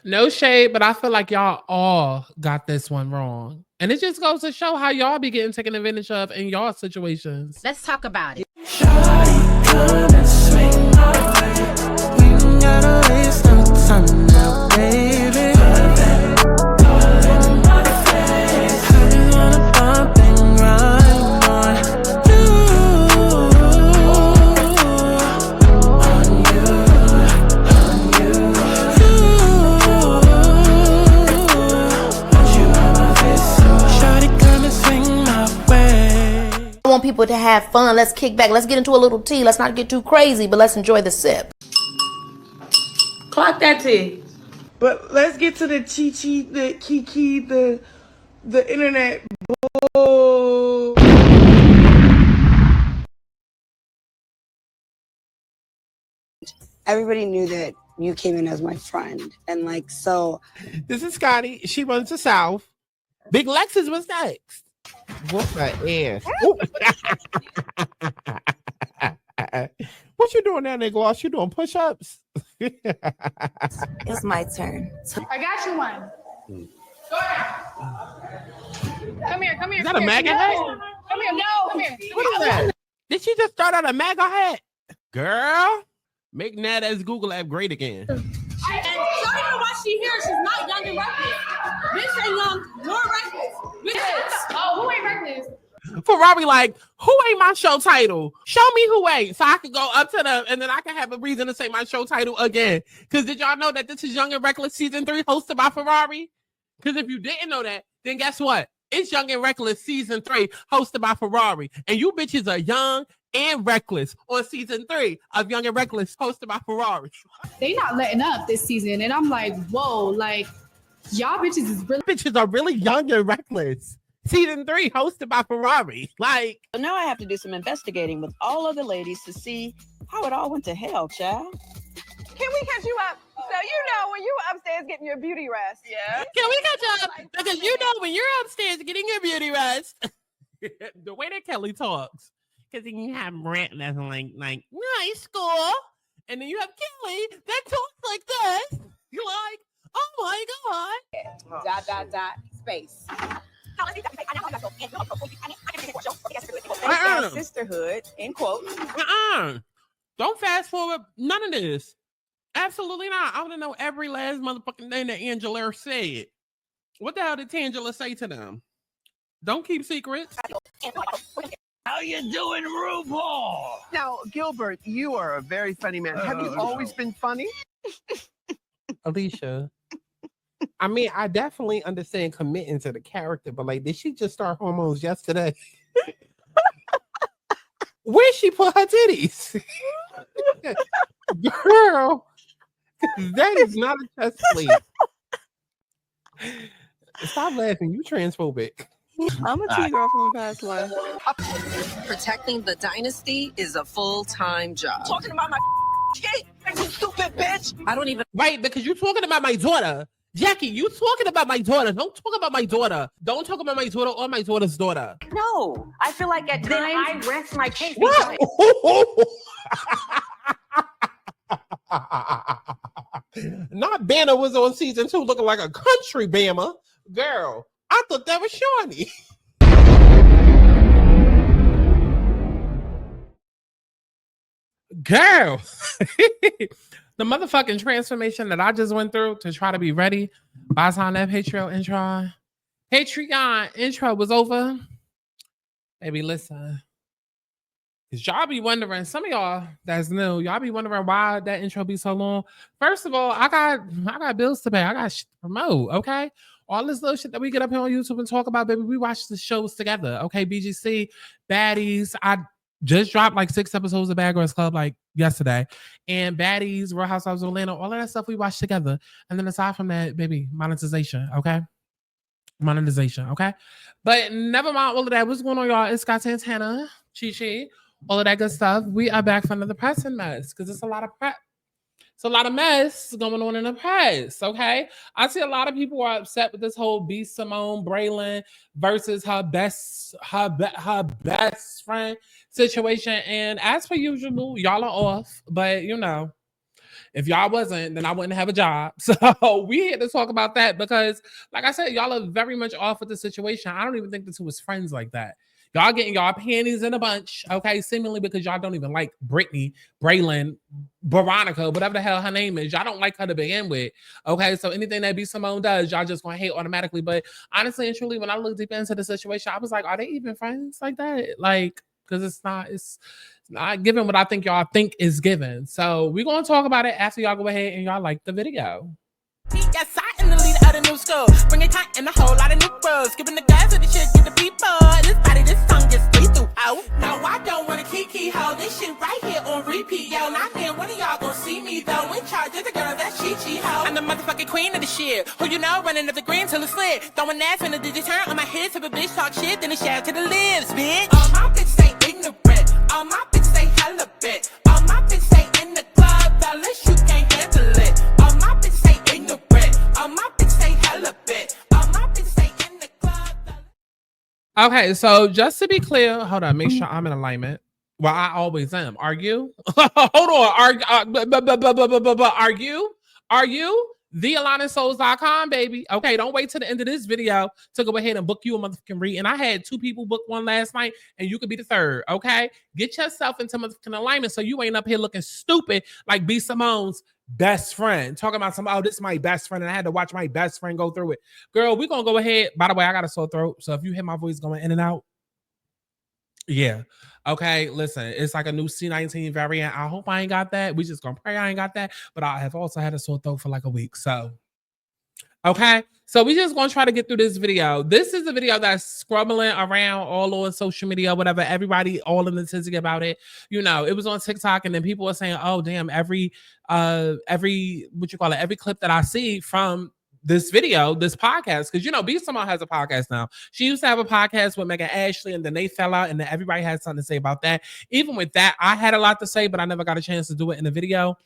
No shade, but I feel like y'all all got this one wrong. And it just goes to show how y'all be getting taken advantage of in y'all situations. Let's talk about it. Shawty, come and swing my way. We don't gotta waste no time now, baby. Put that all in my face. I just wanna bump and grind on you. On you, on you. Want you on my face, so shawty, come and swing my way. I want people to have fun. Let's kick back. Let's get into a little tea. Let's not get too crazy, but let's enjoy the sip. Clock that tea. But let's get to the chi-chi, the kiki, the internet bull. Everybody knew that you came in as my friend. And like, so. This is Scotty. She runs the South. Big Lexus was next. Whoop my ass. What you doing now, nigga? While you doing push-ups? It's my turn. I got you one. Go ahead. Come here, come here. Is that a MAGA hat? Come here, no, come here. What is that? Did she just start out a MAGA hat? Girl, make that as Google app great again. And show her what she hears. She's not young and reckless. Bitch ain't young, nor reckless. Bitch. Oh, who ain't reckless? Ferrari, like, who ain't my show title? Show me who ain't, so I can go up to them, and then I can have a reason to say my show title again. Because did y'all know that this is Young and Reckless Season 3 hosted by Ferrari? Because if you didn't know that, then guess what? It's Young and Reckless Season 3 hosted by Ferrari. And you bitches are young and reckless on Season 3 of Young and Reckless hosted by Ferrari. They not letting up this season, and I'm like, whoa, like, y'all bitches is really... Bitches are really young and reckless. Season 3 hosted by Ferrari. Like, so now I have to do some investigating with all of the ladies to see how it all went to hell, child. Can we catch you up? So you know when you were upstairs getting your beauty rest. Yeah. Can we catch up? Because you know when you're upstairs getting your beauty rest, the way that Kelly talks, because then you have Brent that's like nice school, and then you have Kelly that talks like this. You're like, oh my God. Space. Sisterhood in quotes. Don't fast forward none of this. Absolutely not. I want to know every last motherfucking thing that Angela said. What the hell did Tangela say to them? Don't keep secrets. How you doing, RuPaul? Now, Gilbert, you are a very funny man. Have you always been funny? Alicia, I mean, I definitely understand committing to the character, but like, did she just start hormones yesterday? Where she put her titties? Girl, that is not a test, please. Stop laughing. You transphobic. I'm a T-girl from the past life. Protecting the dynasty is a full-time job. Talking about my shit, you stupid bitch. I don't even... Right, because you're talking about my daughter. Jackie, you talking about my daughter. Don't talk about my daughter. Don't talk about my daughter or my daughter's daughter. No, I feel like at times I rest my case. Not Banner was on Season 2 looking like a country Bama. Girl, I thought that was Shawnee. Girl. The motherfucking transformation that I just went through to try to be ready by the time that Patreon intro was over. Baby, listen. Because y'all be wondering, some of y'all that's new, y'all be wondering why that intro be so long. First of all, I got bills to pay. I got shit to promote, okay? All this little shit that we get up here on YouTube and talk about, baby, we watch the shows together, okay? BGC, Baddies. I just dropped like 6 episodes of Bad Girls Club like yesterday. And Baddies, Real Housewives of Atlanta, all of that stuff we watch together. And then aside from that, baby, monetization, okay? Monetization, okay? But never mind all of that. What's going on, y'all? It's Scott Santana, Chi, all of that good stuff. We are back for another press and mess because it's a lot of prep. It's a lot of mess going on in the press, okay? I see a lot of people are upset with this whole B. Simone Braylon versus her best friend situation. And as per usual, y'all are off. But, you know, If y'all wasn't, then I wouldn't have a job. So we here to talk about that because, like I said, y'all are very much off with the situation. I don't even think the two is friends like that. Y'all getting y'all panties in a bunch, okay? Seemingly because y'all don't even like Brittany, Braylon, Veronica, whatever the hell her name is. Y'all don't like her to begin with, okay? So anything that B. Simone does, y'all just gonna hate automatically. But honestly and truly, when I look deep into the situation, I was like, are they even friends like that? Like, because it's not given what I think y'all think is given. So we're gonna talk about it after y'all go ahead and y'all like the video. Yes, I am the leader of the new school. Bring a cut and a whole lot of new bros. Giving the guys to the shit, get the people. This body, this song gets straight through out. No, I don't want to kiki ho. This shit right here on repeat, yo. Not then one of y'all gonna see me though. In charge of the girl that's Chi ho. I'm the motherfucking queen of the shit. Who you know, running up the green till it's lit. Throwing ass when the digits turn on my head. If a bitch talk shit, then it shout to the lips, bitch. All my bitches stay ignorant. All my bitches stay hella bit. All my bitches stay in the club, fellas, you can't handle it. All my bitches stay ignorant. All my bitches stay hella bit. All my bitches stay in the club. Okay, so just to be clear, hold on, make sure I'm in alignment. Well, I always am. Are you? Hold on. Are you? TheAlignedsouls.com, baby. Okay, don't wait till the end of this video to go ahead and book you a motherfucking read. And I had 2 people book one last night, and you could be the third, okay? Get yourself into motherfucking alignment so you ain't up here looking stupid like B. Simone's best friend. Talking about this is my best friend, and I had to watch my best friend go through it. Girl, we're going to go ahead. By the way, I got a sore throat, so if you hear my voice going in and out, yeah. Okay, listen, it's like a new C19 variant. I hope I ain't got that. We just gonna pray I ain't got that. But I have also had a sore throat for like a week. So, okay. So we just gonna try to get through this video. This is a video that's scrubbling around all on social media, whatever. Everybody all in the tizzy about it. You know, it was on TikTok, and then people were saying, oh, damn, every clip that I see from this video, this podcast, because you know, B. Simone has a podcast now. She used to have a podcast with Megan Ashley, and then they fell out, and then everybody had something to say about that. Even with that, I had a lot to say, but I never got a chance to do it in the video.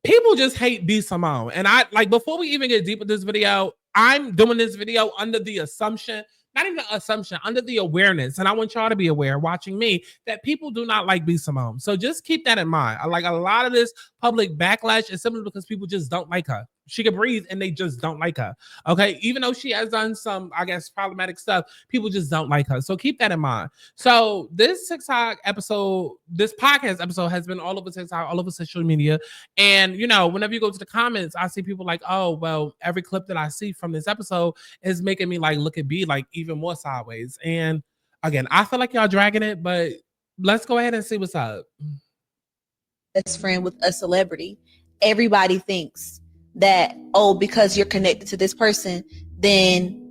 People just hate B. Simone. And I like, before we even get deep with this video, I'm doing this video under the assumption, not even assumption, under the awareness. And I want y'all to be aware, watching me, that people do not like B. Simone. So just keep that in mind. I like a lot of this public backlash is simply because people just don't like her. She can breathe and they just don't like her. Okay. Even though she has done some, I guess, problematic stuff, people just don't like her. So keep that in mind. So this TikTok episode, this podcast episode has been all over TikTok, all over social media. And, you know, whenever you go to the comments, I see people like, oh, well, every clip that I see from this episode is making me like look at B like even more sideways. And again, I feel like y'all dragging it, but let's go ahead and see what's up. Best friend with a celebrity. Everybody thinks that, oh, because you're connected to this person, then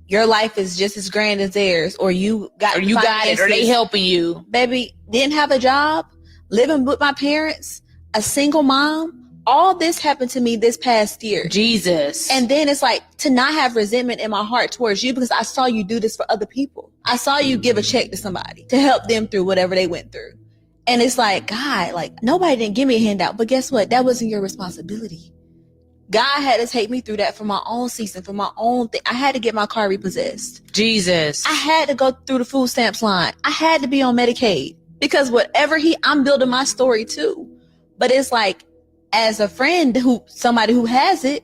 your life is just as grand as theirs, or you got it, or they helping you. Baby, didn't have a job, living with my parents, a single mom. All this happened to me this past year. Jesus. And then it's like to not have resentment in my heart towards you because I saw you do this for other people. I saw you give a check to somebody to help them through whatever they went through. And it's like, God, like nobody didn't give me a handout, but guess what? That wasn't your responsibility. God had to take me through that for my own season, for my own thing. I had to get my car repossessed. Jesus. I had to go through the food stamps line. I had to be on Medicaid because I'm building my story too. But it's like, as a friend somebody who has it,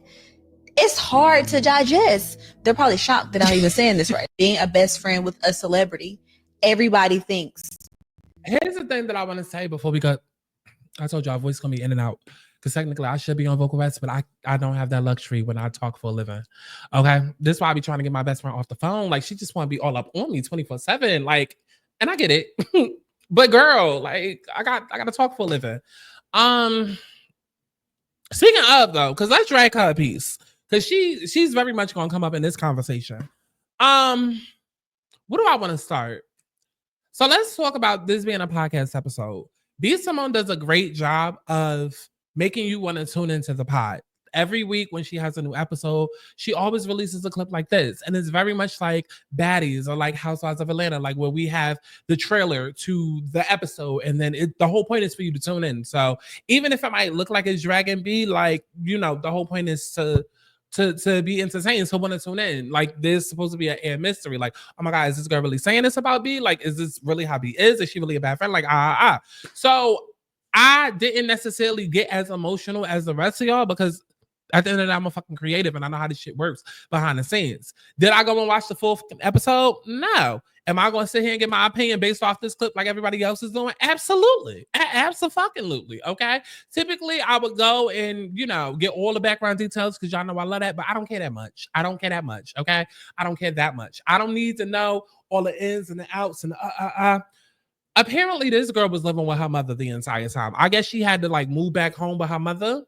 it's hard to digest. They're probably shocked that I'm even saying this right. Being a best friend with a celebrity, everybody thinks. Here's the thing that I want to say before we got, I told you our voice gonna be in and out. Because technically I should be on vocal rest, but I don't have that luxury when I talk for a living. Okay. This is why I be trying to get my best friend off the phone. Like she just want to be all up on me 24/7. Like, and I get it. But girl, like I gotta talk for a living. Speaking of though, because let's drag her a piece. Because she's very much gonna come up in this conversation. What do I want to start? So let's talk about this being a podcast episode. B. Simone does a great job of making you want to tune into the pod. Every week when she has a new episode, she always releases a clip like this. And it's very much like Baddies or like Housewives of Atlanta, like where we have the trailer to the episode. And then the whole point is for you to tune in. So even if it might look like it's Dragon B, like, you know, the whole point is to be entertained. So want to tune in. Like there's supposed to be an air mystery. Like, oh my God, is this girl really saying this about B? Like, is this really how B is? Is she really a bad friend? Like, So I didn't necessarily get as emotional as the rest of y'all because at the end of the day, I'm a fucking creative and I know how this shit works behind the scenes. Did I go and watch the full episode? No. Am I going to sit here and get my opinion based off this clip like everybody else is doing? Absolutely. Absolutely. Okay. Typically, I would go and, get all the background details because y'all know I love that, but I don't care that much. Okay. I don't care that much. I don't need to know all the ins and the outs and Apparently, this girl was living with her mother the entire time. I guess she had to move back home with her mother.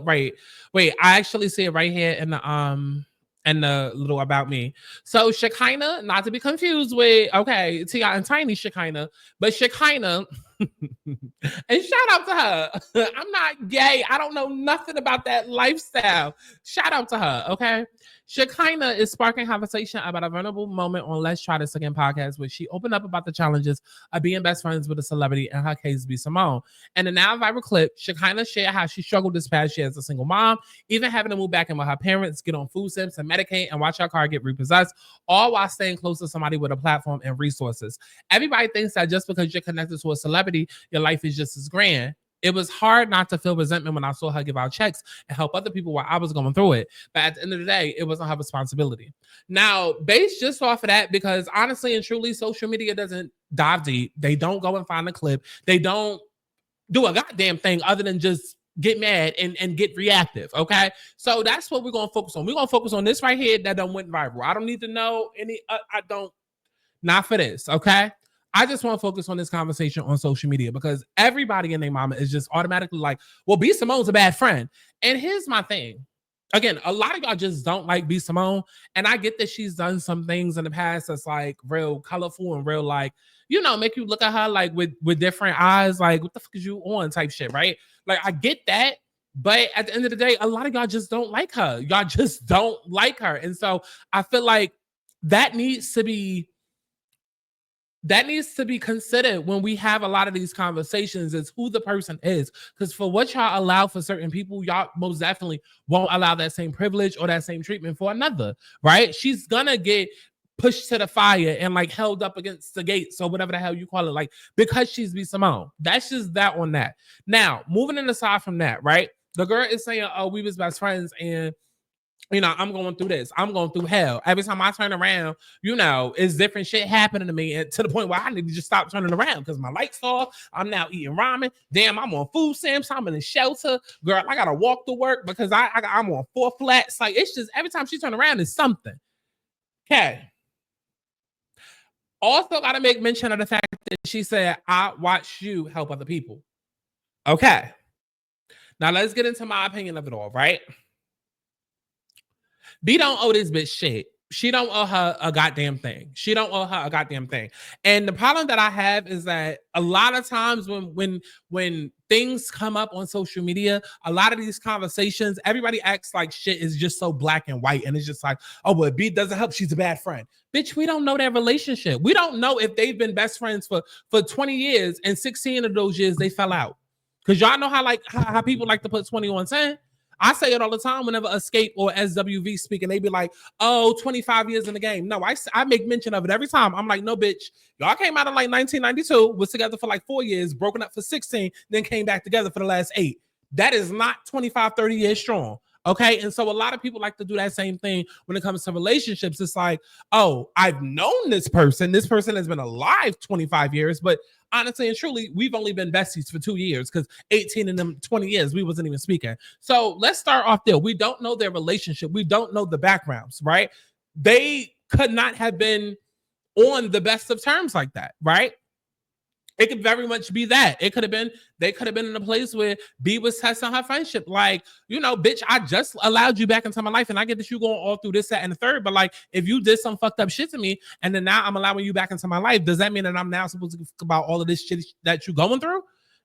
Right. Wait, I actually see it right here in the little about me. So Shekinah, not to be confused with Tia and Tiny Shekinah, but Shekinah, and shout out to her. I'm not gay. I don't know nothing about that lifestyle. Shout out to her, okay? Shekinah is sparking conversation about a vulnerable moment on Let's Try This Again podcast, where she opened up about the challenges of being best friends with a celebrity, in her case, be Simone. And the now viral clip, Shekinah shared how she struggled this past year as a single mom, even having to move back in with her parents, get on food stamps and Medicaid, and watch her car get repossessed, all while staying close to somebody with a platform and resources. Everybody thinks that just because you're connected to a celebrity, your life is just as grand. It was hard not to feel resentment when I saw her give out checks and help other people while I was going through it. But at the end of the day, it wasn't her responsibility. Now, based just off of that, because honestly and truly, social media doesn't dive deep. They don't go and find a clip. They don't do a goddamn thing other than just get mad and get reactive, okay? So that's what we're going to focus on. We're going to focus on this right here that done went viral. I don't need to know any, not for this, okay? I just want to focus on this conversation on social media because everybody and their mama is just automatically like, well, B. Simone's a bad friend. And here's my thing. Again, a lot of y'all just don't like B. Simone. And I get that she's done some things in the past that's real colorful and real make you look at her with different eyes, what the fuck is you on type shit, right? I get that. But at the end of the day, a lot of y'all just don't like her. Y'all just don't like her. And so I feel like that needs to be considered when we have a lot of these conversations, is who the person is. Because for what y'all allow for certain people, y'all most definitely won't allow that same privilege or that same treatment for another, right? She's gonna get pushed to the fire and held up against the gates or whatever the hell you call it, because she's B. Simone. That's just that on that. Now, moving aside from that, right? The girl is saying, oh, we was best friends and I'm going through this. I'm going through hell. Every time I turn around, it's different shit happening to me, and to the point where I need to just stop turning around because my lights off. I'm now eating ramen. Damn, I'm on food stamps. I'm in a shelter. Girl, I got to walk to work because I'm on 4 flats. It's just every time she turn around, it's something. Okay. Also got to make mention of the fact that she said, I watch you help other people. Okay. Now let's get into my opinion of it all, right? B don't owe this bitch shit. She don't owe her a goddamn thing. And the problem that I have is that a lot of times when things come up on social media, a lot of these conversations, everybody acts like shit is just so black and white. And it's just oh, well, B doesn't help. She's a bad friend. Bitch, we don't know their relationship. We don't know if they've been best friends for 20 years and 16 of those years they fell out. Because y'all know how people like to put 20 on 10. I say it all the time whenever Escape or SWV speak, and they be like, oh, 25 years in the game. No, I make mention of it every time. I'm like, no, bitch. Y'all came out in 1992, was together for 4 years, broken up for 16, then came back together for the last 8. That is not 25, 30 years strong. Okay. And so a lot of people like to do that same thing when it comes to relationships. It's oh, I've known this person. This person has been alive 25 years, but honestly and truly, we've only been besties for 2 years because 18 in them 20 years, we wasn't even speaking. So let's start off there. We don't know their relationship. We don't know the backgrounds, right? They could not have been on the best of terms like that, right? It could very much be that. They could have been in a place where B was testing her friendship. Bitch, I just allowed you back into my life, and I get that you going all through this, that, and the third. But if you did some fucked up shit to me, and then now I'm allowing you back into my life, does that mean that I'm now supposed to think about all of this shit that you're going through?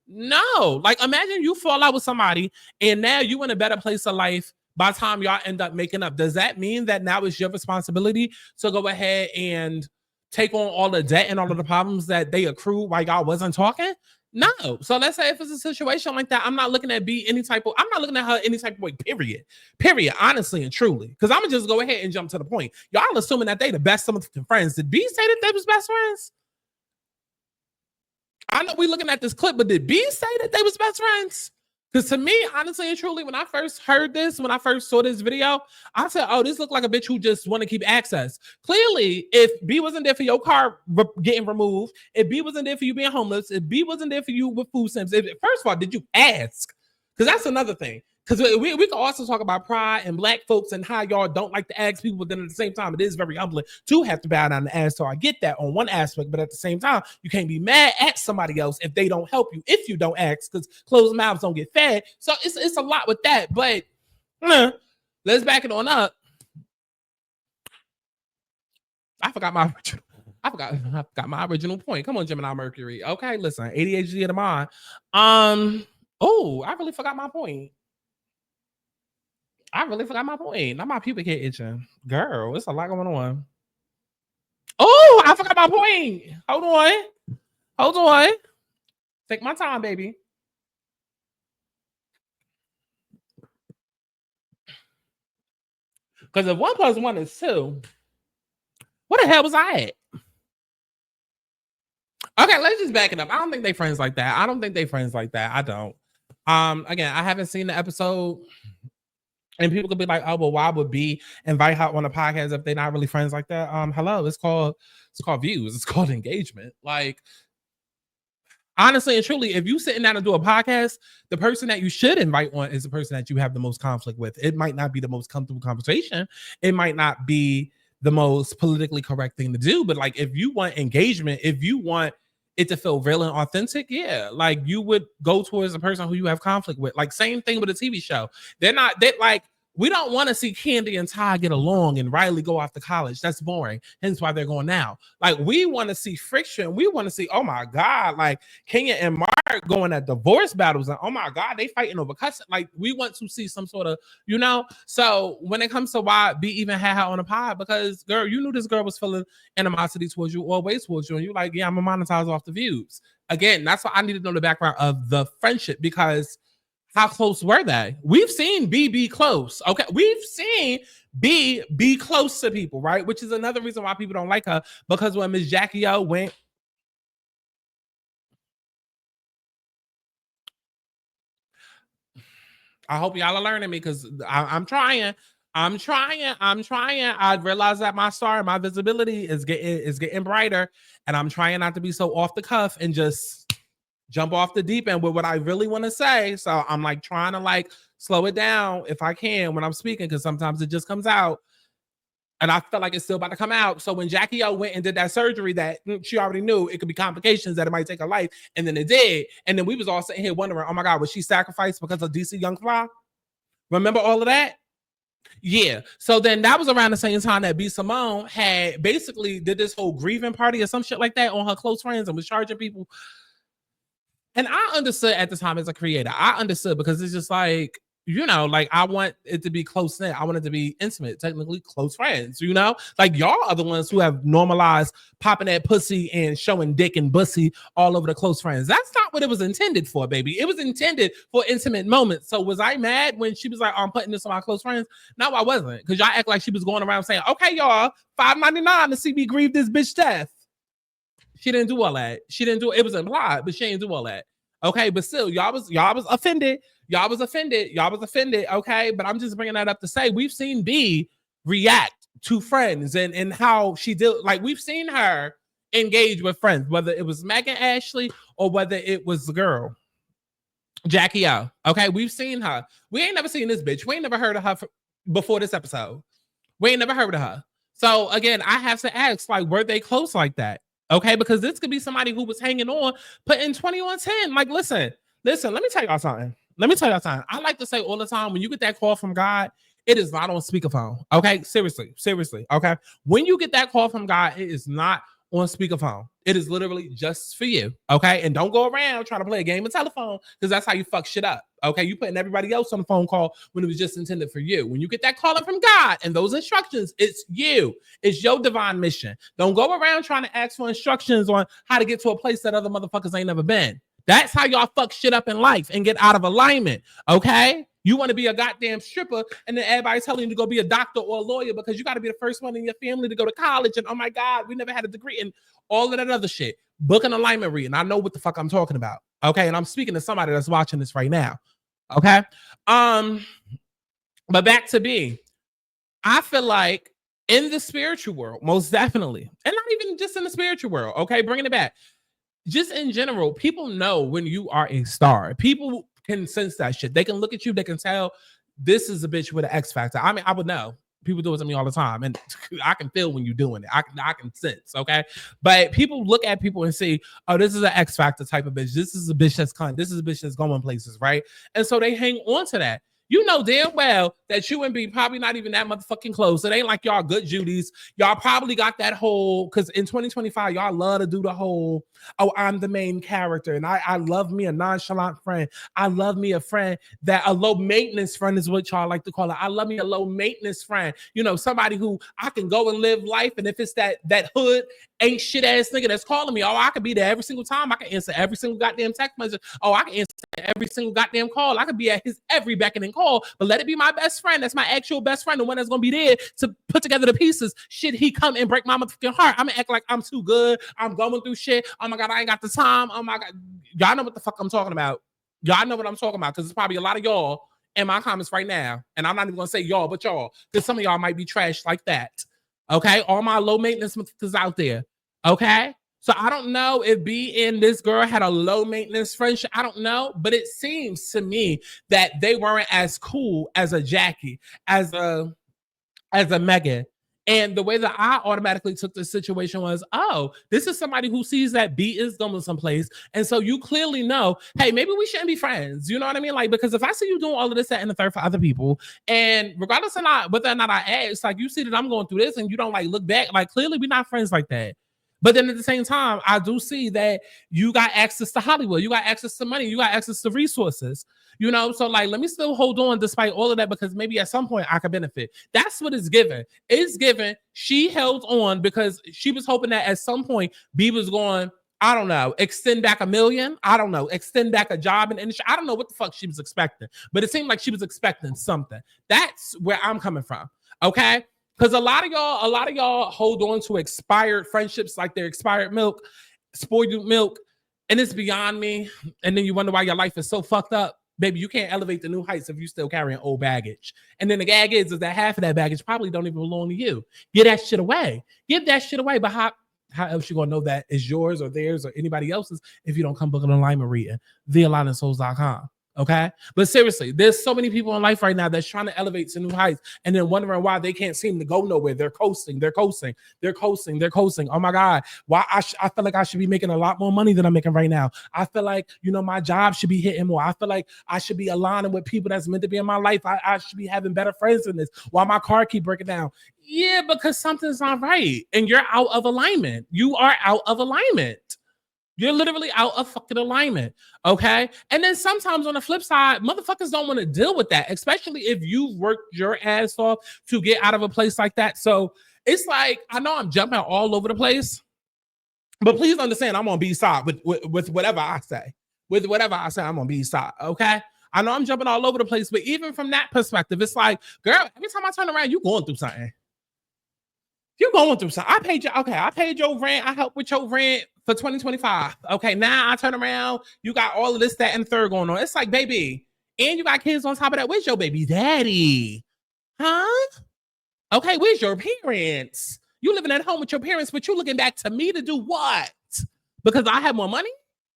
No. Imagine you fall out with somebody, and now you in a better place of life by the time y'all end up making up. Does that mean that now it's your responsibility to go ahead and take on all the debt and all of the problems that they accrued while y'all wasn't talking? No. So let's say if it's a situation like that, I'm not looking at her any type of way, period, honestly and truly. Because I'm gonna just go ahead and jump to the point. Y'all assuming that they the best of friends. Did B say that they was best friends? I know we looking at this clip, but did B say that they was best friends? Because to me, honestly and truly, when I first heard this, when I first saw this video, I said, oh, this looked like a bitch who just want to keep access. Clearly, if B wasn't there for your car getting removed, if B wasn't there for you being homeless, if B wasn't there for you with food stamps, first of all, did you ask? Because that's another thing. Because we can also talk about pride and black folks and how y'all don't like to ask people, but then at the same time, it is very humbling to have to bow down and ask. So I get that on one aspect, but at the same time, you can't be mad at somebody else if they don't help you, if you don't ask, because closed mouths don't get fed. So it's a lot with that, but let's back it on up. I forgot my original point. Come on, Gemini Mercury. Okay, listen, ADHD of the mind. Oh, I really forgot my point. Now my pubic hair itching. Girl, it's a lot going on. Oh, I forgot my point. Hold on. Take my time, baby. Because if 1 + 1 is 2, what the hell was I at? Okay, let's just back it up. I don't think they friends like that. I don't. Again, I haven't seen the episode. And people could be like, oh, well, why would B invite her on a podcast if they're not really friends like that? Hello, it's called views. It's called engagement. Like, honestly and truly, if you sitting down and do a podcast, the person that you should invite on is the person that you have the most conflict with. It might not be the most comfortable conversation. It might not be the most politically correct thing to do. But like, if you want engagement, if you want it to feel real and authentic, yeah, like you would go towards the person who you have conflict with. Like, same thing with a TV show. We don't want to see Candy and Ty get along and Riley go off to college. That's boring. Hence why they're going now. Like, we want to see friction. We want to see, oh my God, like Kenya and Mark going at divorce battles. And oh my God, they fighting over cussing. Like, we want to see some sort of, So when it comes to why B even had her on a pod, because girl, you knew this girl was feeling animosity towards you, always towards you. And you're like, yeah, I'm gonna monetize off the views. Again, that's why I need to know the background of the friendship, because how close were they? We've seen B be close. Okay. We've seen B be close to people, right? Which is another reason why people don't like her, because when Miss Jackie O went, I hope y'all are learning me, because I'm trying. I realize that my star and my visibility is getting brighter, and I'm trying not to be so off the cuff and just jump off the deep end with what I really want to say. So I'm like trying to like slow it down if I can when I'm speaking, because sometimes it just comes out and I feel like it's still about to come out. So when Jackie O went and did that surgery that she already knew it could be complications, that it might take her life, and then it did, and then we was all sitting here wondering, oh my God, was she sacrificed because of DC Young Fly? Remember all of that? Yeah. So then that was around the same time that B Simone had basically did this whole grieving party or some shit like that on her close friends and was charging people. And I understood at the time as a creator. I understood, because it's just like, like I want it to be close knit. I want it to be intimate, technically close friends, Like, y'all are the ones who have normalized popping that pussy and showing dick and bussy all over the close friends. That's not what it was intended for, baby. It was intended for intimate moments. So was I mad when she was like, oh, I'm putting this on my close friends? No, I wasn't. Because y'all act like she was going around saying, okay, y'all, $5.99 to see me grieve this bitch death. She didn't do all that. It was implied, but she didn't do all that. Okay, but still, y'all was offended. Y'all was offended. Okay, but I'm just bringing that up to say we've seen B react to friends and how she did. Like, we've seen her engage with friends, whether it was Megan Ashley or whether it was the girl Jackie O. Okay, we've seen her. We ain't never seen this bitch. We ain't never heard of her before this episode. We ain't never heard of her. So again, I have to ask, like, were they close like that? Okay, because this could be somebody who was hanging on, putting 2110. Like, listen, let me tell y'all something. I like to say all the time, when you get that call from God, it is not on speakerphone. Okay, seriously. Okay, when you get that call from God, it is not on speakerphone. It is literally just for you. Okay, and don't go around trying to play a game of telephone, because that's how you fuck shit up. Okay, you putting everybody else on the phone call when it was just intended for you. When you get that calling from God and those instructions, it's you. It's your divine mission. Don't go around trying to ask for instructions on how to get to a place that other motherfuckers ain't never been. That's how y'all fuck shit up in life and get out of alignment. Okay? You want to be a goddamn stripper, and then everybody's telling you to go be a doctor or a lawyer because you got to be the first one in your family to go to college. And oh my God, we never had a degree and all of that other shit. book an alignment reading. I know what the fuck I'm talking about. Okay. And I'm speaking to somebody that's watching this right now. Okay. But back to B. I feel like in the spiritual world, most definitely, and not even just in the spiritual world. Okay. Bringing it back. Just in general, people know when you are a star. People can sense that shit. They can look at you. They can tell this is a bitch with an X factor. I mean, I would know. People do it to me all the time, and I can feel when you're doing it. I can sense, okay? But people look at people and say, oh, this is an X factor type of bitch. This is a bitch that's kind. This is a bitch that's going places, right? And so they hang on to that. You know damn well that you and B probably not even that motherfucking close. It ain't like y'all good Judies. Y'all probably got that whole, because in 2025, y'all love to do the whole, oh, I'm the main character. And I love me a nonchalant friend. I love me a friend that a low maintenance friend is what y'all like to call it. I love me a low maintenance friend. You know, somebody who I can go and live life. And if it's that hood ain't shit ass nigga that's calling me, oh, I could be there every single time. I can answer every single goddamn text message. Oh, I can answer every single goddamn call. I could be at his every beckoning call, but let it be my best friend. That's my actual best friend, the one that's gonna be there to put together the pieces. Shit, he come and break my motherfucking heart. I'm gonna act like I'm too good. I'm going through shit. Oh my God, I ain't got the time. Oh my God. Y'all know what the fuck I'm talking about. Y'all know what I'm talking about, because it's probably a lot of y'all in my comments right now. And I'm not even gonna say y'all, but y'all, because some of y'all might be trash like that. Okay, all my low maintenance motherfuckers out there. Okay, so I don't know if B and this girl had a low maintenance friendship. I don't know, but it seems to me that they weren't as cool as a Jackie, as a Megan. And the way that I automatically took the situation was, oh, this is somebody who sees that B is going someplace. And so you clearly know, hey, maybe we shouldn't be friends. You know what I mean? Like, because if I see you doing all of this, that, and the third for other people, and regardless of whether or not I ask, like, you see that I'm going through this and you don't like look back, like, clearly we're not friends like that. But then at the same time, I do see that you got access to Hollywood. You got access to money. You got access to resources. You know, so like, let me still hold on despite all of that, because maybe at some point I could benefit. That's what it's given. It's given. She held on because she was hoping that at some point B was going, I don't know, extend back $1 million. I don't know, extend back a job in the industry. I don't know what the fuck she was expecting, but it seemed like she was expecting something. That's where I'm coming from. Okay. Because a lot of y'all hold on to expired friendships like they're expired milk, spoiled milk, and it's beyond me. And then you wonder why your life is so fucked up. Baby, you can't elevate to new heights if you're still carrying old baggage. And then the gag is that half of that baggage probably don't even belong to you. Give that shit away. Give that shit away. But how else you gonna know that is yours or theirs or anybody else's if you don't come book an alignment reading? thealignmentsouls.com. Okay, but seriously, there's so many people in life right now that's trying to elevate to new heights and then wondering why they can't seem to go nowhere. They're coasting. Oh my God, why I feel like I should be making a lot more money than I'm making right now. I feel like, you know, my job should be hitting more. I feel like I should be aligning with people that's meant to be in my life. I should be having better friends than this. Why my car keep breaking down? Yeah, because something's not right and you're out of alignment. You are out of alignment. You're literally out of fucking alignment, okay? And then sometimes on the flip side, motherfuckers don't want to deal with that, especially if you've worked your ass off to get out of a place like that. So it's like, I know I'm jumping all over the place, but please understand I'm on B's side with whatever I say. With whatever I say, I'm on B's side, okay? I know I'm jumping all over the place, but even from that perspective, it's like, girl, every time I turn around, you're going through something. You're going through something. I paid your rent. I helped with your rent for 2025. Okay, now I turn around. You got all of this, that, and third going on. It's like, baby, and you got kids on top of that. Where's your baby daddy? Huh? Okay, where's your parents? You living at home with your parents, but you looking back to me to do what? Because I have more money?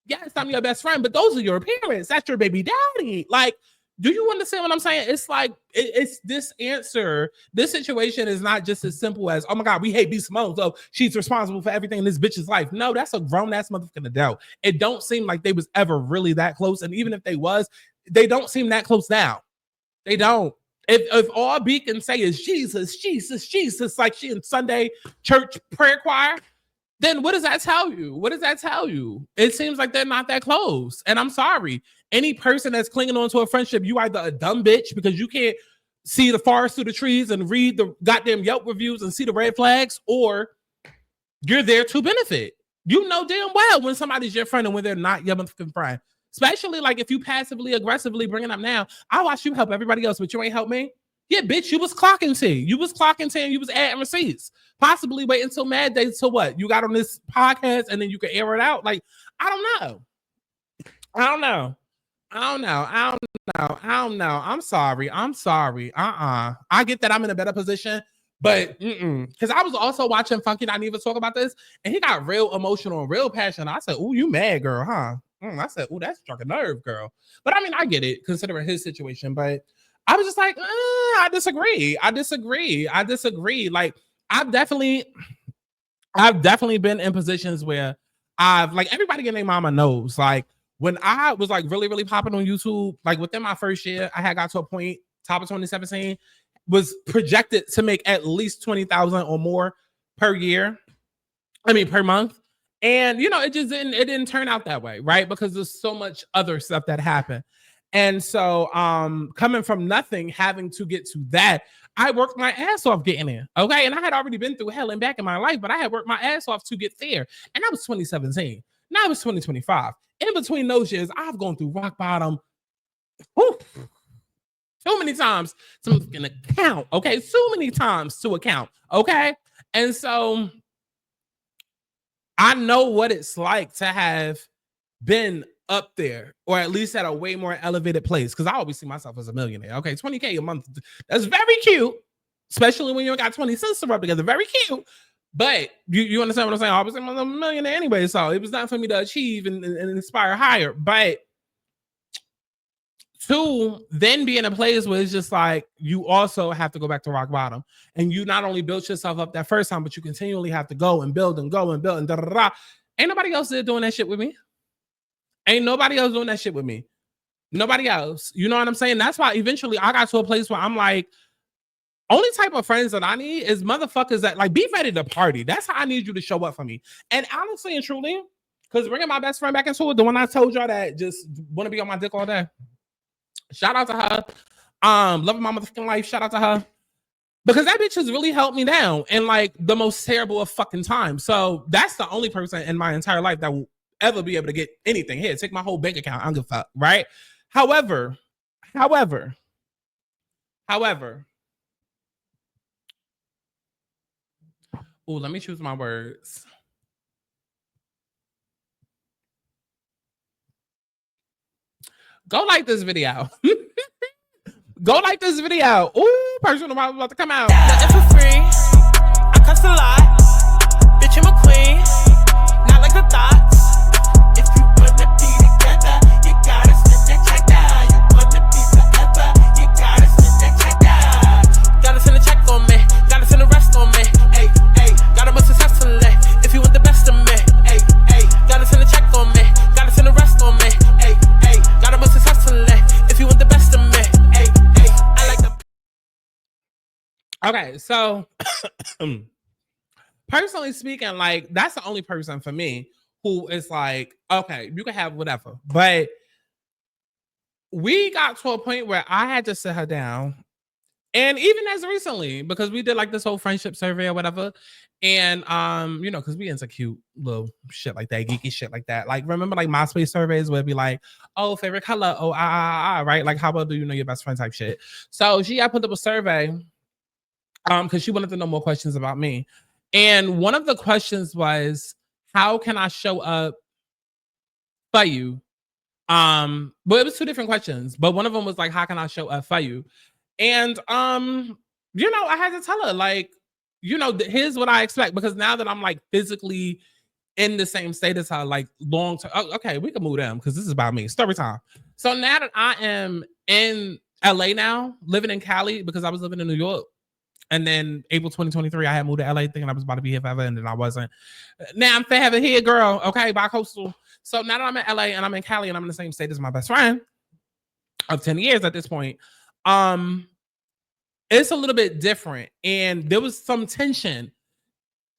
Yes, I'm your best friend, but those are your parents. That's your baby daddy. Like, do you understand what I'm saying? It's like, it's this answer. This situation is not just as simple as, oh my God, we hate B. Simone, so she's responsible for everything in this bitch's life. No, that's a grown-ass motherfucking adult. It don't seem like they was ever really that close. And even if they was, they don't seem that close now. They don't. If all B can say is Jesus, Jesus, Jesus, like she in Sunday church prayer choir, then what does that tell you? What does that tell you? It seems like they're not that close. And I'm sorry. Any person that's clinging on to a friendship, you either a dumb bitch because you can't see the forest through the trees and read the goddamn Yelp reviews and see the red flags, or you're there to benefit. You know damn well when somebody's your friend and when they're not your motherfucking friend. Especially like if you passively aggressively bringing up now, I watch you help everybody else, but you ain't help me. Yeah, bitch, you was clocking T. You was clocking T and you was adding receipts. Possibly wait until Mad Day to what? You got on this podcast and then you can air it out. Like, I don't know. I'm sorry. I get that I'm in a better position, but because I was also watching Funky Not Even talk about this, and he got real emotional and real passionate. I said, "Ooh, you mad, girl, huh?" I said, "Ooh, that struck a nerve, girl." But I mean, I get it considering his situation, but I was just like, I disagree. Like, I've definitely been in positions where I've, like, everybody in their mama knows, like, when I was like really, really popping on YouTube, like within my first year, I had got to a point, top of 2017, was projected to make at least 20,000 or more per year. I mean, per month. And it didn't turn out that way, right? Because there's so much other stuff that happened. And so coming from nothing, having to get to that, I worked my ass off getting there. Okay. And I had already been through hell and back in my life, but I had worked my ass off to get there. And that was 2017. Now it's 2025. In between those years, I've gone through rock bottom. Whew, so many times to account. Okay. So many times to account. Okay. And so I know what it's like to have been up there, or at least at a way more elevated place, because I always see myself as a millionaire. Okay, $20K a month, that's very cute, especially when you got 20 cents to rub together. Very cute. But you understand what I'm saying? I was a millionaire anyway, so it was not for me to achieve and inspire higher. But to then be in a place where it's just like you also have to go back to rock bottom, and you not only built yourself up that first time, but you continually have to go and build and go and build and da-da-da. Ain't nobody else there doing that shit with me. Nobody else. You know what I'm saying? That's why eventually I got to a place where I'm like, only type of friends that I need is motherfuckers that like be ready to party. That's how I need you to show up for me. And honestly and truly, because bringing my best friend back into it, the one I told y'all that just want to be on my dick all day. Shout out to her. Loving my motherfucking life. Shout out to her. Because that bitch has really helped me down in like the most terrible of fucking times. So that's the only person in my entire life that will ever be able to get anything. Here, take my whole bank account. I don't give a fuck, right? However, oh, let me choose my words. Go like this video. Go like this video. Ooh, personal about to come out. Nothing for free. I cuss a lot. Bitch, I'm a queen. Not like the thoughts. If you wanna be together, you gotta split that check down. You wanna be forever, you gotta split that check down. Gotta send a check on me. Gotta send the rest on me. Hey, hey. Gotta move successfully. If you want the best of me. Hey, hey. Gotta send a check on me. Gotta send the rest on me. Hey, hey. Gotta move successfully. If you want the best of me. Hey, hey. I like the. Okay, so personally speaking, like that's the only person for me who is like, okay, you can have whatever. But we got to a point where I had to sit her down. And even as recently, because we did like this whole friendship survey or whatever. And because we into cute little shit like that, geeky shit like that. Like, remember like MySpace surveys where it'd be like, oh, favorite color, oh, right? Like, how well do you know your best friend type shit? So she had put up a survey because she wanted to know more questions about me. And one of the questions was, how can I show up for you? But it was two different questions, but one of them was like, how can I show up for you? And I had to tell her, like, here's what I expect, because now that I'm like physically in the same state as her, like long term. Oh, okay, we can move them because this is about me. Story time. So now that I am in LA now, living in Cali, because I was living in New York. And then April 2023, I had moved to LA thinking I was about to be here forever, and then I wasn't. Now I'm forever here, girl. Okay, bi-coastal. So now that I'm in LA and I'm in Cali and I'm in the same state as my best friend of 10 years at this point, it's a little bit different. And there was some tension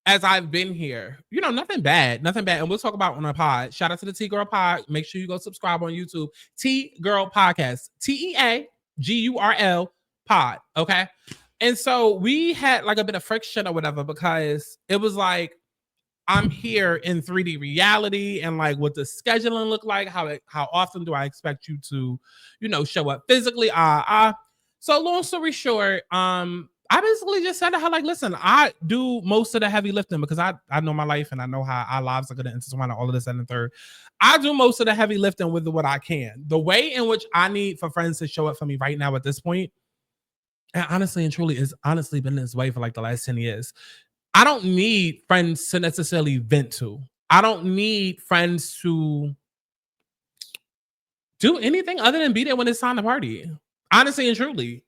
as I've been here. Nothing bad. And we'll talk about on our pod. Shout out to the T-Girl Pod. Make sure you go subscribe on YouTube. T-Girl Podcast. TEAGURL Pod. Okay? And so we had like a bit of friction or whatever, because it was like, I'm here in 3D reality, and like what the scheduling look like, how often do I expect you to, show up physically? So long story short, I basically just said to her, like, listen, I do most of the heavy lifting because I know my life and I know how our lives are going to intertwine and all of this and the third. I do most of the heavy lifting with what I can. The way in which I need for friends to show up for me right now at this point, and honestly and truly, is honestly been this way for like the last 10 years. I don't need friends to necessarily vent to. I don't need friends to do anything other than be there when it's time to party. Honestly and truly,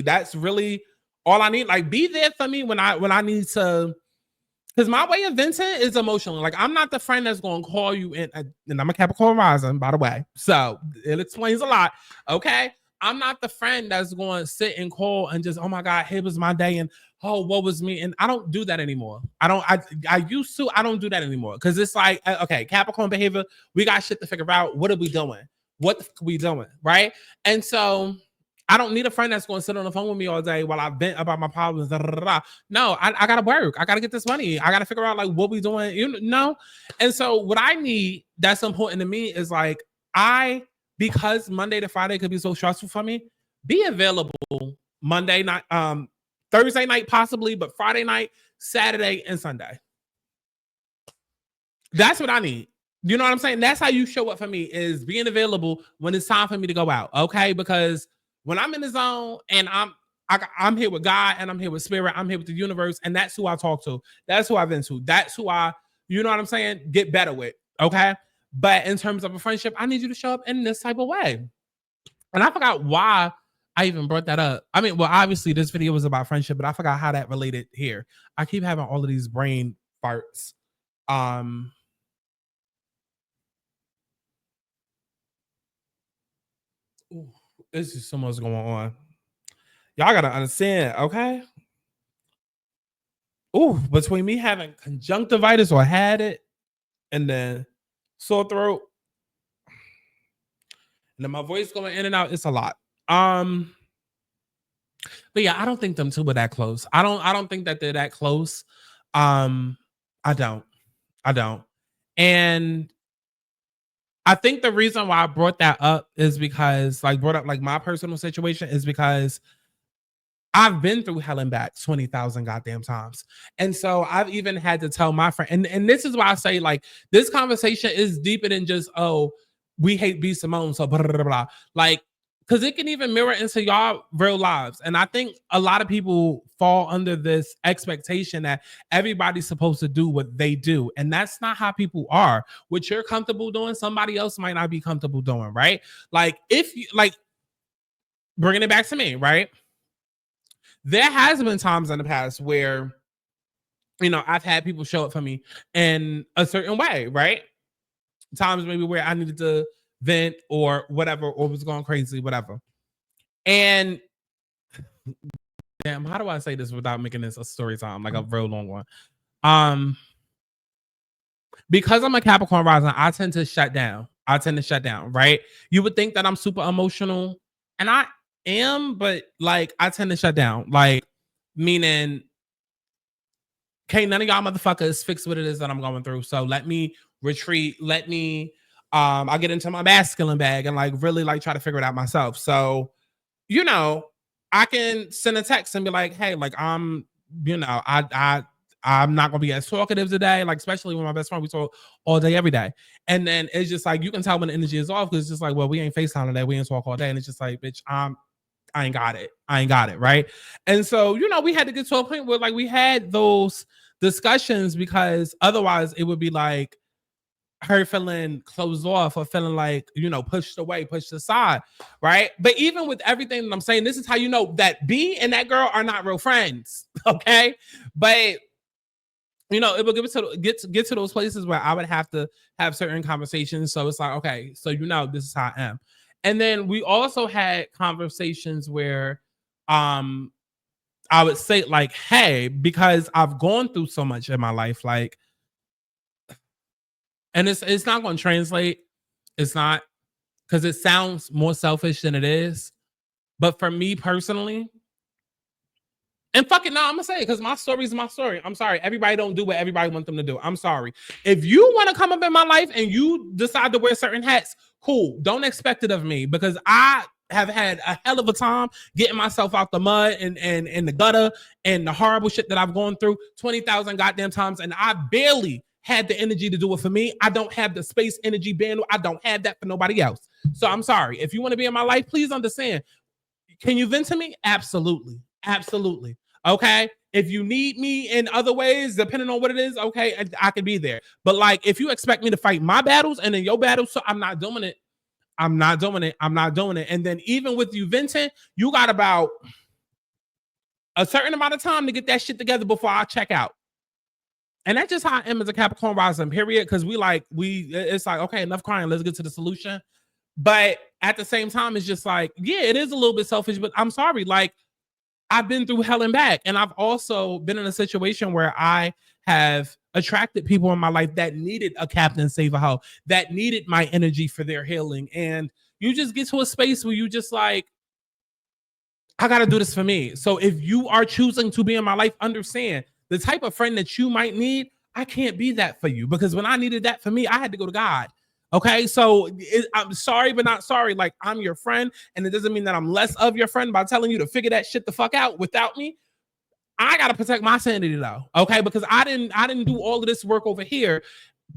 that's really all I need. Like, be there for me when I need to. Because my way of venting is emotional. Like, I'm not the friend that's going to call you in, and I'm a Capricorn rising, by the way. So it explains a lot. Okay. I'm not the friend that's going to sit and call and just, oh my God, here was my day. And oh, what was me? And I don't do that anymore. I used to, I don't do that anymore. Cause it's like, okay, Capricorn behavior, we got shit to figure out. What are we doing? What the fuck are we doing? Right. And so I don't need a friend that's going to sit on the phone with me all day while I vent about my problems. No, I got to work. I got to get this money. I got to figure out like what we doing, you know? And so what I need that's important to me is like, because Monday to Friday could be so stressful for me, be available Monday night, Thursday night possibly, but Friday night, Saturday, and Sunday. That's what I need. You know what I'm saying? That's how you show up for me, is being available when it's time for me to go out. Okay. Because when I'm in the zone and I'm here with God and I'm here with spirit, I'm here with the universe, and that's who I talk to. That's who I've been to. That's who you know what I'm saying? Get better with. Okay. But in terms of a friendship, I need you to show up in this type of way. And I forgot why I even brought that up. I mean, well, obviously this video was about friendship, but I forgot how that related here. I keep having all of these brain farts. This is so much going on. Y'all gotta understand, okay? Between me having conjunctivitis or had it, and then sore throat, and then my voice going in and out, it's a lot. But yeah, I don't think them two were that close. I don't think that they're that close. I don't. And I think the reason why I brought that up is because, like, brought up like my personal situation is because I've been through hell and back 20,000 goddamn times. And so I've even had to tell my friend, and this is why I say, like, this conversation is deeper than just, oh, we hate B. Simone, so blah, blah, blah, blah. Like, because it can even mirror into y'all real lives. And I think a lot of people fall under this expectation that everybody's supposed to do what they do. And that's not how people are. What you're comfortable doing, somebody else might not be comfortable doing, right? Like, if you, like, bringing it back to me, right? There has been times in the past where, you know, I've had people show up for me in a certain way, right? Times maybe where I needed to vent or whatever, or was going crazy, whatever. And damn, how do I say this without making this a story time, like a real long one? Because I'm a Capricorn rising, I tend to shut down, right? You would think that I'm super emotional, and I am, but like I tend to shut down, like, meaning, okay, none of y'all motherfuckers fix what it is that I'm going through, so let me retreat, let me I get into my masculine bag and like really like try to figure it out myself. So, you know, I can send a text and be like, hey, like, you know, I'm not gonna be as talkative today, like, especially with my best friend, we talk all day, every day. And then it's just like, you can tell when the energy is off, because it's just like, well, we ain't FaceTime today, we ain't talk all day. And it's just like, bitch, I ain't got it, right? And so, you know, we had to get to a point where like we had those discussions, because otherwise it would be like her feeling closed off or feeling like, you know, pushed away, pushed aside, right? But even with everything that I'm saying, this is how you know that B and that girl are not real friends, okay? But, you know, it would get to those places where I would have to have certain conversations. So it's like, okay, so you know, this is how I am. And then we also had conversations where I would say like, hey, because I've gone through so much in my life, like, and it's not going to translate. It's not, because it sounds more selfish than it is. But for me personally, and fuck it, no, I'm going to say it, because my story is my story. I'm sorry. Everybody don't do what everybody wants them to do. I'm sorry. If you want to come up in my life and you decide to wear certain hats, cool. Don't expect it of me, because I have had a hell of a time getting myself out the mud and the gutter and the horrible shit that I've gone through 20,000 goddamn times, and I barely had the energy to do it for me. I don't have the space, energy, bandwidth. I don't have that for nobody else. So I'm sorry. If you want to be in my life, please understand. Can you vent to me? Absolutely. Absolutely. Okay. If you need me in other ways, depending on what it is, okay, I could be there. But like, if you expect me to fight my battles and then your battles, so I'm not doing it. I'm not doing it. I'm not doing it. And then even with you venting, you got about a certain amount of time to get that shit together before I check out. And that's just how I am as a Capricorn rising, period. Because it's like, okay, enough crying. Let's get to the solution. But at the same time, it's just like, yeah, it is a little bit selfish, but I'm sorry. Like, I've been through hell and back. And I've also been in a situation where I have attracted people in my life that needed a captain save a hoe, that needed my energy for their healing. And you just get to a space where you just like, I got to do this for me. So if you are choosing to be in my life, understand the type of friend that you might need. I can't be that for you, because when I needed that for me, I had to go to God. Okay, so I'm sorry, but not sorry. Like, I'm your friend, and it doesn't mean that I'm less of your friend by telling you to figure that shit the fuck out without me. I gotta protect my sanity though, okay? Because I didn't do all of this work over here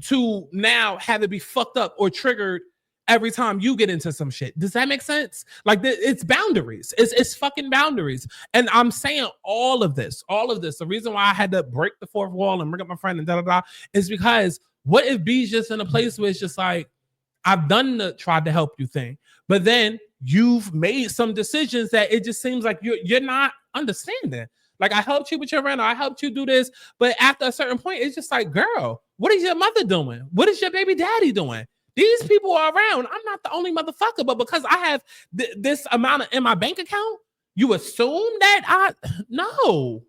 to now have it be fucked up or triggered every time you get into some shit. Does that make sense? Like, it's boundaries. It's fucking boundaries. And I'm saying all of this. The reason why I had to break the fourth wall and bring up my friend and da is because what if B's just in a place where it's just like, I've done the tried to help you thing, but then you've made some decisions that it just seems like you're not understanding. Like, I helped you with your rent, or I helped you do this, but after a certain point, it's just like, girl, what is your mother doing? What is your baby daddy doing? These people are around. I'm not the only motherfucker, but because I have this amount in my bank account, you assume that no.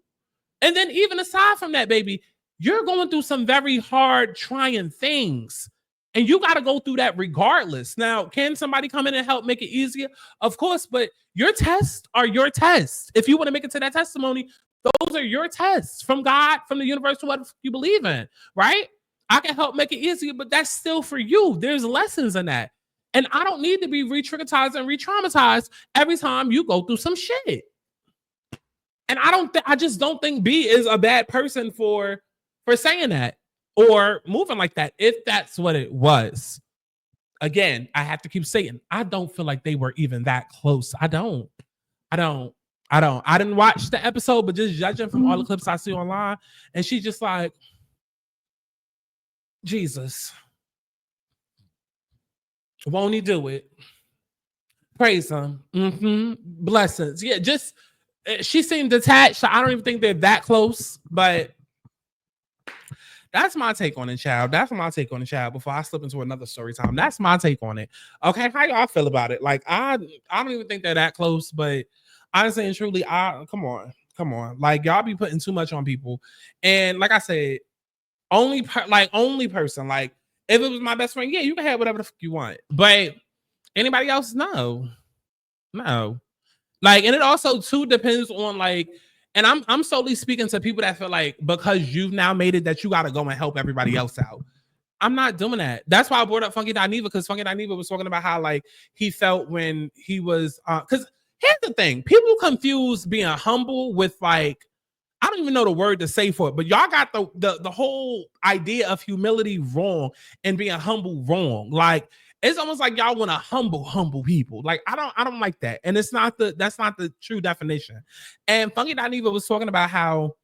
And then even aside from that, baby, you're going through some very hard, trying things. And you got to go through that regardless. Now, can somebody come in and help make it easier? Of course, but your tests are your tests. If you want to make it to that testimony, those are your tests from God, from the universe, what you believe in, right? I can help make it easier, but that's still for you. There's lessons in that. And I don't need to be re-traumatized and re-traumatized every time you go through some shit. And I just don't think B is a bad person for saying that or moving like that, if that's what it was. Again, I have to keep saying, I don't feel like they were even that close. I don't. I didn't watch the episode, but just judging from all the clips I see online, and she's just like, Jesus, won't he do it? Praise him. Blessings. Yeah, just she seemed detached. So I don't even think they're that close, but that's my take on it, child. That's my take on it, child. Before I slip into another story time, that's my take on it. Okay, how y'all feel about it? Like, I don't even think they're that close, but honestly and truly, come on. Like, y'all be putting too much on people, and like I said, only person. Like, if it was my best friend, yeah, you can have whatever the fuck you want, but anybody else, no. Like, and it also too depends on like. And I'm solely speaking to people that feel like because you've now made it that you got to go and help everybody else out. I'm not doing that. That's why I brought up Funky Dineva, because Funky Dineva was talking about how like he felt when he was because here's the thing. People confuse being humble with like, I don't even know the word to say for it, but y'all got the whole idea of humility wrong and being humble wrong. Like, it's almost like y'all want to humble people. Like, I don't like that. And that's not the true definition. And Funky Dineva was talking about how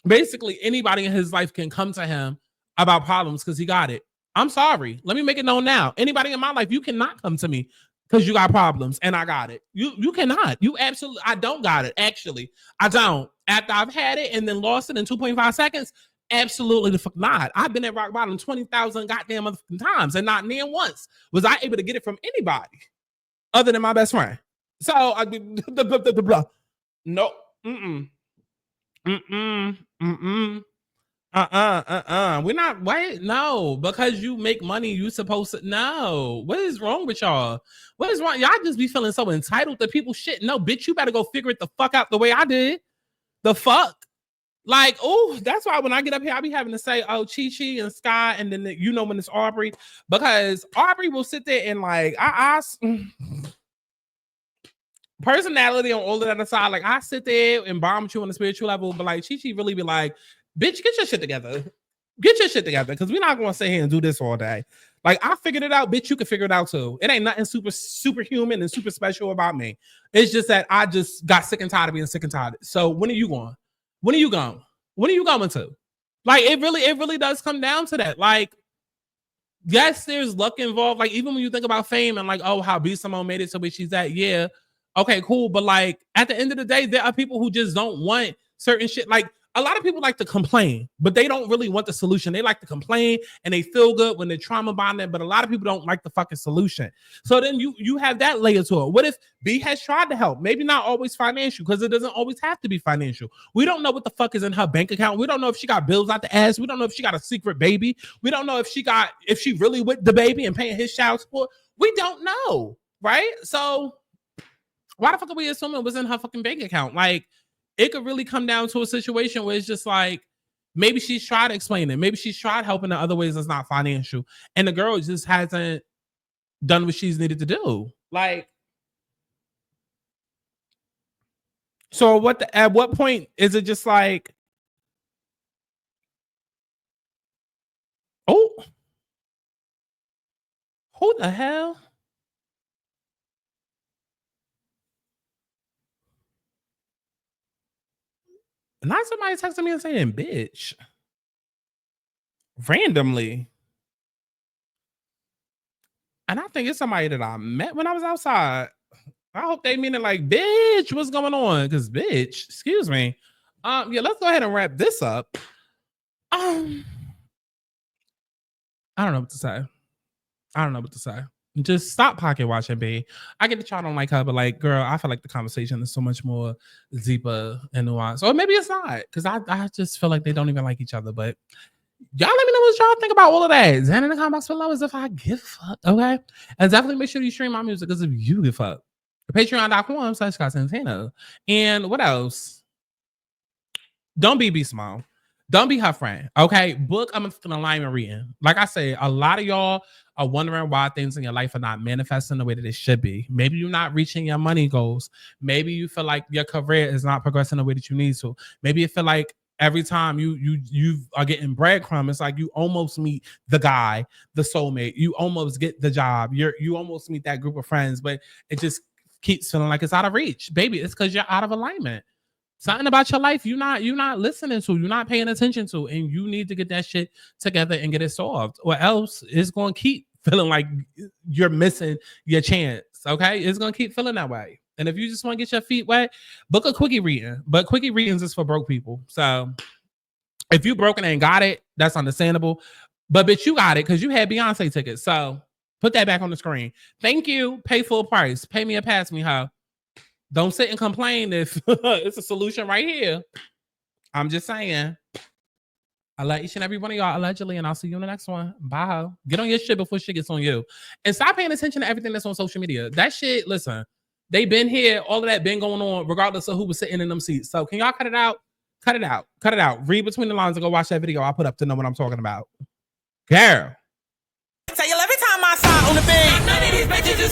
basically anybody in his life can come to him about problems because he got it. I'm sorry. Let me make it known now. Anybody in my life, you cannot come to me because you got problems and I got it. You cannot. You absolutely, I don't got it. Actually, I don't. After I've had it and then lost it in 2.5 seconds, absolutely the fuck not. I've been at rock bottom 20,000 goddamn motherfucking times, and not near once was I able to get it from anybody other than my best friend. So I no, we're not. Wait, no, because you make money, you supposed to. No, what is wrong with y'all? What is wrong? Y'all just be feeling so entitled to people's shit. No, bitch, you better go figure it the fuck out the way I did. The fuck. Like, oh, that's why when I get up here, I be having to say, oh, Chi and Sky, and then when it's Aubrey, because Aubrey will sit there and like, personality on all of that aside, like I sit there and bomb with you on the spiritual level, but like Chi really be like, bitch, get your shit together. Get your shit together, because we're not gonna sit here and do this all day. Like I figured it out, bitch. You can figure it out too. It ain't nothing superhuman and super special about me. It's just that I just got sick and tired of being sick and tired. So when are you going? When are you going? When are you going to? Like it really does come down to that. Like, yes, there's luck involved. Like even when you think about fame and like, oh, how B Simone made it to where she's at, yeah, okay, cool. But like at the end of the day, there are people who just don't want certain shit. Like a lot of people like to complain, but they don't really want the solution. They like to complain and they feel good when they're trauma bonded, but a lot of people don't like the fucking solution. So then you have that layer to it. What if B has tried to help? Maybe not always financial, because it doesn't always have to be financial. We don't know what the fuck is in her bank account. We don't know if she got bills out the ass. We don't know if she got a secret baby. We don't know if she really with the baby and paying his child support. We don't know, right? So why the fuck are we assuming it was in her fucking bank account? Like, it could really come down to a situation where it's just like, maybe she's tried to explain it. Maybe she's tried helping in other ways that's not financial. And the girl just hasn't done what she's needed to do. Like, so at what point is it just like, oh, who the hell? Not somebody texting me and saying bitch randomly. And I think it's somebody that I met when I was outside. I hope they mean it like, bitch, what's going on? Because bitch, excuse me. Yeah, let's go ahead and wrap this up. I don't know what to say. Just stop pocket watching, B. I get that y'all don't like her, but like, girl, I feel like the conversation is so much more deeper and nuanced. Or maybe it's not, because I just feel like they don't even like each other. But y'all let me know what y'all think about all of that. And in the comments below is if I give a fuck, okay? And definitely make sure you stream my music, because if you give a fuck. Patreon.com/Santana. And what else? Don't be small. Don't be her friend, okay? Book an alignment reading. Like I say, a lot of y'all are wondering why things in your life are not manifesting the way that it should be. Maybe you're not reaching your money goals. Maybe you feel like your career is not progressing the way that you need to. Maybe you feel like every time you are getting breadcrumbs, it's like you almost meet the guy, the soulmate. You almost get the job. You almost meet that group of friends, but it just keeps feeling like it's out of reach. Baby, it's because you're out of alignment. Something about your life you're not listening to, you're not paying attention to, and you need to get that shit together and get it solved, or else it's going to keep feeling like you're missing your chance, okay? It's going to keep feeling that way. And if you just want to get your feet wet, book a quickie reading. But quickie readings is for broke people. So if you broke and ain't got it, that's understandable. But bitch, you got it because you had Beyonce tickets. So put that back on the screen. Thank you. Pay full price. Pay me or pass me, huh? Don't sit and complain if it's a solution right here. I'm just saying. I love each and every one of y'all allegedly, and I'll see you in the next one. Bye. Get on your shit before shit gets on you. And stop paying attention to everything that's on social media. That shit, listen, they been here. All of that been going on regardless of who was sitting in them seats. So can y'all cut it out? Cut it out. Cut it out. Read between the lines and go watch that video I put up to know what I'm talking about. Girl. Tell you every time I saw on the bed. None of these bitches is